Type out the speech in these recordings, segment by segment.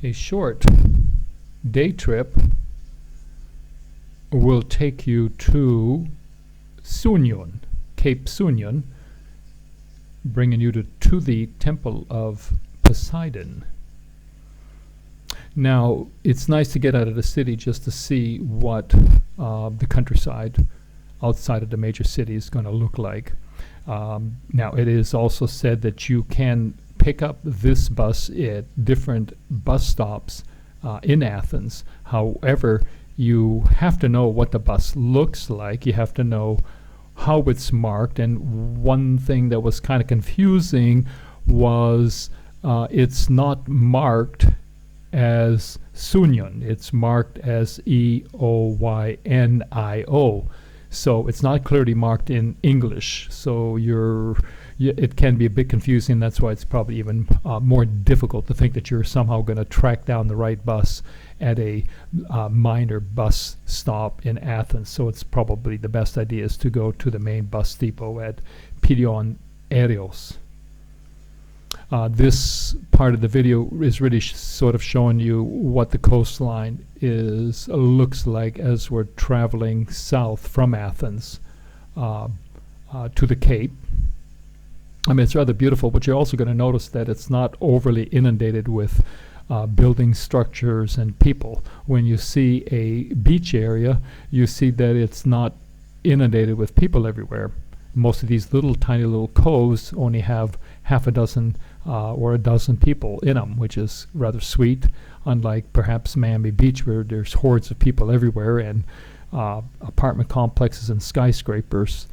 A short day trip will take you to Sounion, Cape Sounion, bringing you to the Temple of Poseidon. Now, it's nice to get out of the city just to see what the countryside outside of the major city is going to look like. Now, it is also said that you can pick up this bus at different bus stops in Athens. However, you have to know what the bus looks like. You have to know how it's marked. And one thing that was kind of confusing was it's not marked as Sounion. It's marked as EOYNIO. So it's not clearly marked in English. So it can be a bit confusing. That's why it's probably even more difficult to think that you're somehow going to track down the right bus at a minor bus stop in Athens. So it's probably the best idea is to go to the main bus depot at Pedion Aros. This part of the video is really sort of showing you what the coastline looks like as we're traveling south from Athens to the Cape. I mean, it's rather beautiful, but you're also going to notice that it's not overly inundated with building structures and people. When you see a beach area, you see that it's not inundated with people everywhere. Most of these tiny little coves only have half a dozen or a dozen people in them, which is rather sweet, unlike perhaps Miami Beach, where there's hordes of people everywhere and apartment complexes and skyscrapers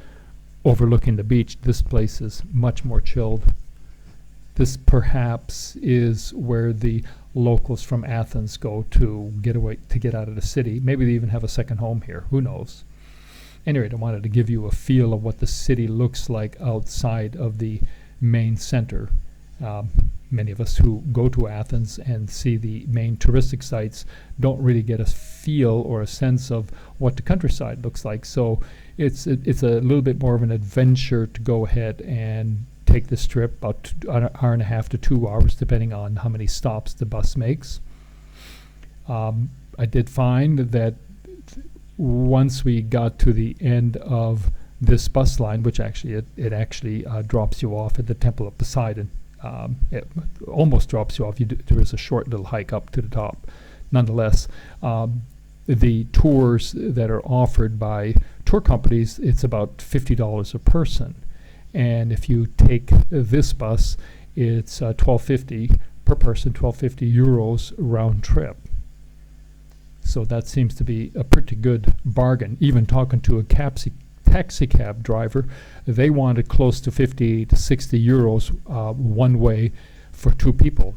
overlooking the beach. This place is much more chilled. This perhaps is where the locals from Athens go to get out of the city. Maybe they even have a second home here. Who knows? Anyway, I wanted to give you a feel of what the city looks like outside of the main center. Many of us who go to Athens and see the main touristic sites don't really get a feel or a sense of what the countryside looks like. So it's a little bit more of an adventure to go ahead and take this trip, about an hour and a half to 2 hours, depending on how many stops the bus makes. I did find that once we got to the end of this bus line, which actually it actually drops you off at the Temple of Poseidon. It almost drops you off. There is a short little hike up to the top. Nonetheless, the tours that are offered by tour companies, it's about $50 a person. And if you take this bus, it's $12.50 per person, €12.50 round trip. So that seems to be a pretty good bargain. Even talking to a taxi cab driver, they wanted close to 50 to 60 euros one way for two people.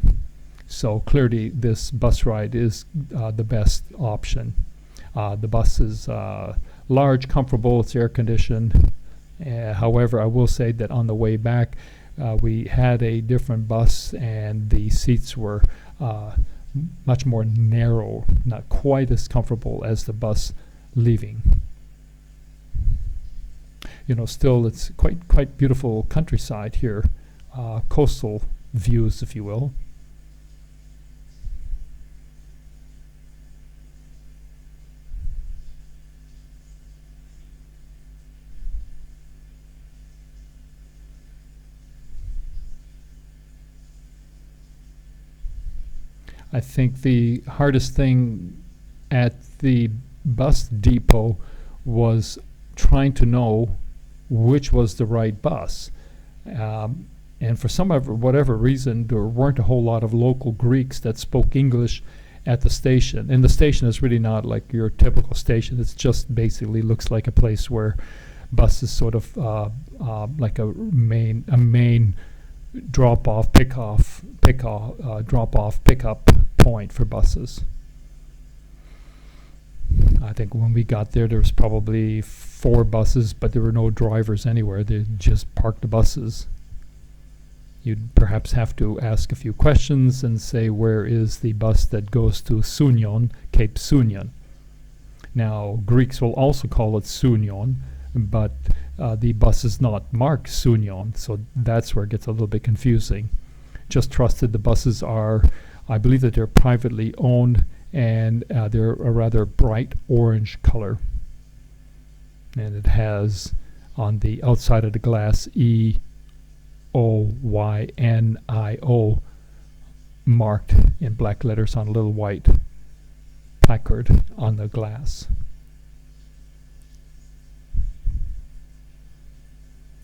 So clearly this bus ride is the best option. The bus is large, comfortable, it's air conditioned. However, I will say that on the way back, we had a different bus and the seats were much more narrow, not quite as comfortable as the bus leaving. Still it's quite beautiful countryside here, coastal views, if you will. I think the hardest thing at the bus depot was trying to know which was the right bus. And for whatever reason, there weren't a whole lot of local Greeks that spoke English at the station. And the station is really not like your typical station. It's just basically looks like a place where buses sort of like a main drop-off, drop-off, pickup point for buses. I think when we got there was probably 4 buses, but there were no drivers anywhere. They just parked the buses. You'd perhaps have to ask a few questions and say, where is the bus that goes to Sounion, Cape Sounion? Now, Greeks will also call it Sounion, but the bus is not marked Sounion, so that's where it gets a little bit confusing. Just trust that the buses are I believe that they're privately owned, and they're a rather bright orange color. And it has on the outside of the glass EOYNIO marked in black letters on a little white placard on the glass.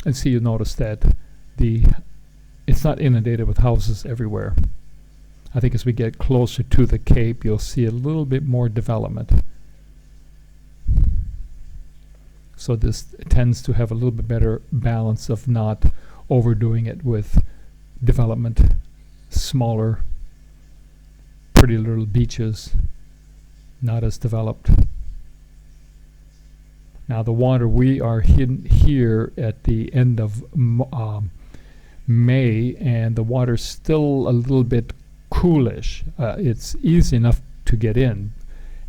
And see, you notice that it's not inundated with houses everywhere. I think as we get closer to the Cape, you'll see a little bit more development. So this tends to have a little bit better balance of not overdoing it with development, smaller, pretty little beaches, not as developed. Now the water, we are hidden here at the end of May, and the water's still a little bit coolish. It's easy enough to get in,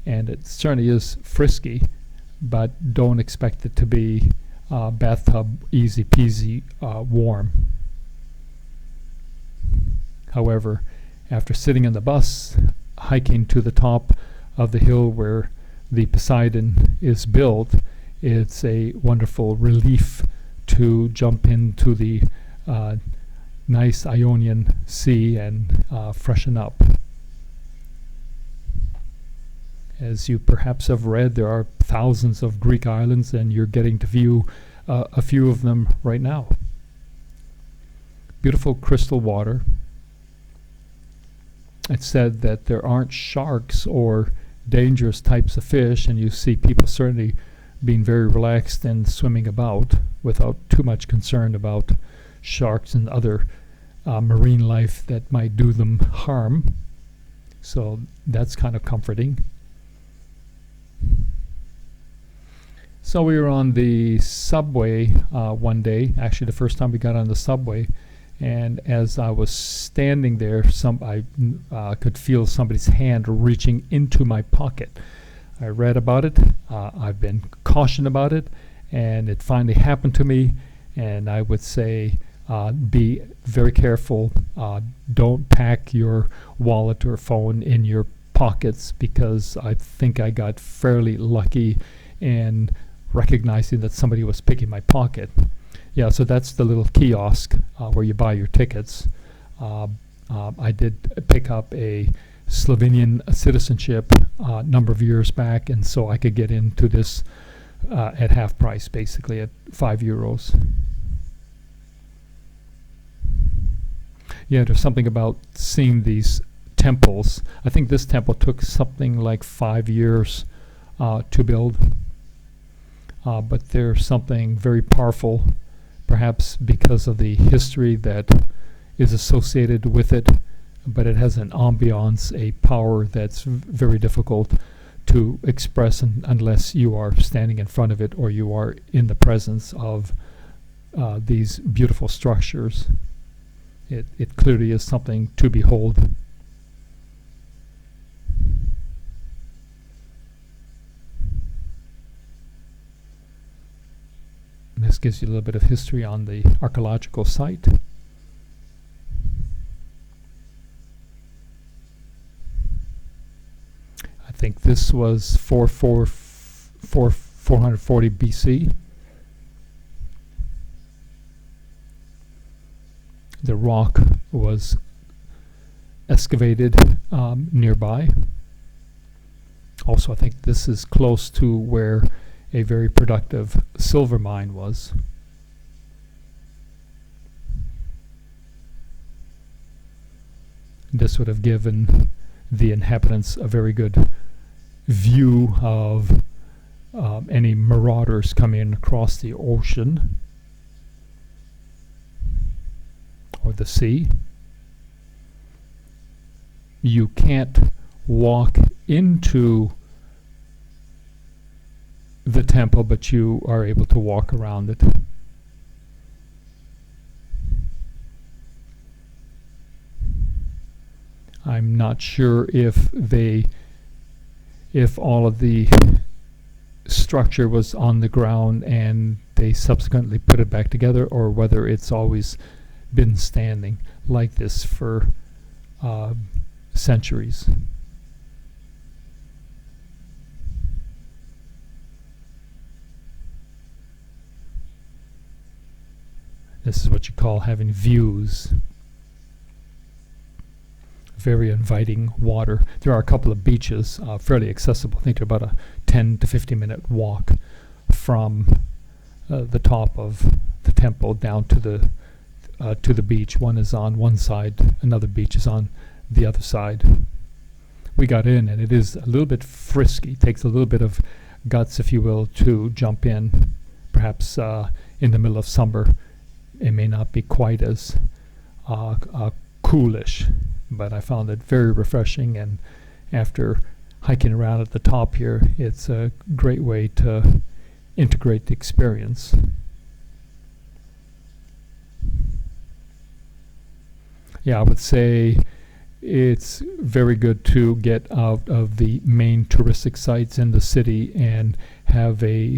and it certainly is frisky, but don't expect it to be bathtub easy peasy warm. However, after sitting in the bus, hiking to the top of the hill where the Poseidon is built, it's a wonderful relief to jump into the nice Ionian Sea and freshen up. As you perhaps have read, there are thousands of Greek islands, and you're getting to view a few of them right now. Beautiful crystal water. It's said that there aren't sharks or dangerous types of fish, and you see people certainly being very relaxed and swimming about without too much concern about sharks and other marine life that might do them harm. So that's kind of comforting. So we were on the subway one day, actually the first time we got on the subway, and as I was standing there, I could feel somebody's hand reaching into my pocket. I read about it, I've been cautioned about it, and it finally happened to me. And I would say be very careful. Don't pack your wallet or phone in your pockets, because I think I got fairly lucky in recognizing that somebody was picking my pocket. Yeah, so that's the little kiosk where you buy your tickets. I did pick up a Slovenian citizenship a number of years back, and so I could get into this at half price, basically at €5. Yeah, there's something about seeing these temples. I think this temple took something like 5 years to build, but there's something very powerful, perhaps because of the history that is associated with it, but it has an ambiance, a power that's very difficult to express unless you are standing in front of it or you are in the presence of these beautiful structures. It clearly is something to behold. This gives you a little bit of history on the archaeological site. I think this was 440 BC. The rock was excavated nearby. Also, I think this is close to where a very productive silver mine was. This would have given the inhabitants a very good view of any marauders coming across the ocean or the sea. You can't walk into the temple, but you are able to walk around it. I'm not sure if all of the structure was on the ground and they subsequently put it back together, or whether it's always been standing like this for centuries. This is what you call having views. Very inviting water. There are a couple of beaches, fairly accessible. I think they're about a 10 to 15 minute walk from the top of the temple down to the beach. One is on one side, another beach is on the other side. We got in, and it is a little bit frisky. It takes a little bit of guts, if you will, to jump in. Perhaps in the middle of summer, it may not be quite as coolish, but I found it very refreshing, and after hiking around at the top here, it's a great way to integrate the experience. Yeah, I would say it's very good to get out of the main touristic sites in the city and have an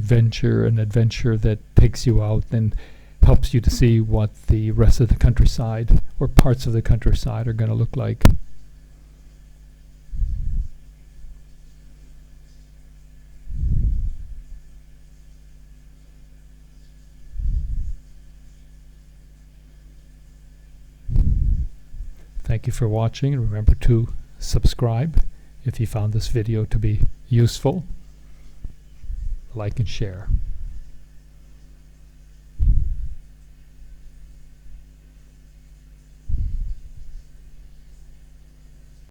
adventure that takes you out and helps you to see what the rest of the countryside or parts of the countryside are going to look like. Thank you for watching, and remember to subscribe if you found this video to be useful. Like and share.